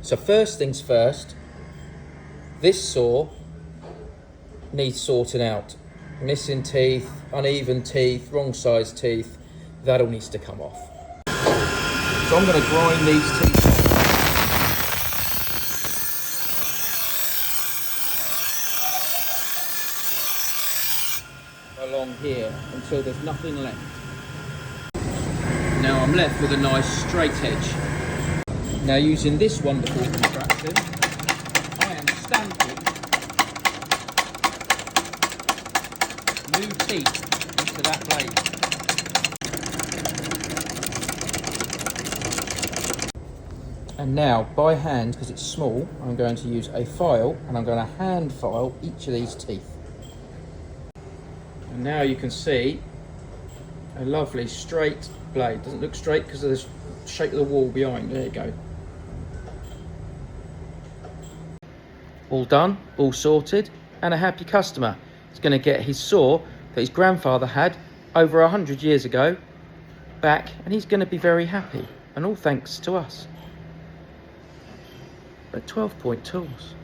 So first things first, this saw needs sorting out. Missing teeth, uneven teeth, wrong size teeth, that all needs to come off. So I'm going to grind these teeth along here until there's nothing left. Now I'm left with a nice straight edge. Now using this wonderful contraption, I am stamping new teeth into that blade. And now by hand, because it's small, I'm going to use a file and I'm going to hand file each of these teeth. And now you can see a lovely straight blade. Doesn't look straight because of the shape of the wall behind. There you go. All done, all sorted, and a happy customer. He's going to get his saw that his grandfather had over 100 years ago back, and he's going to be very happy, and all thanks to us at 12 Point Tools.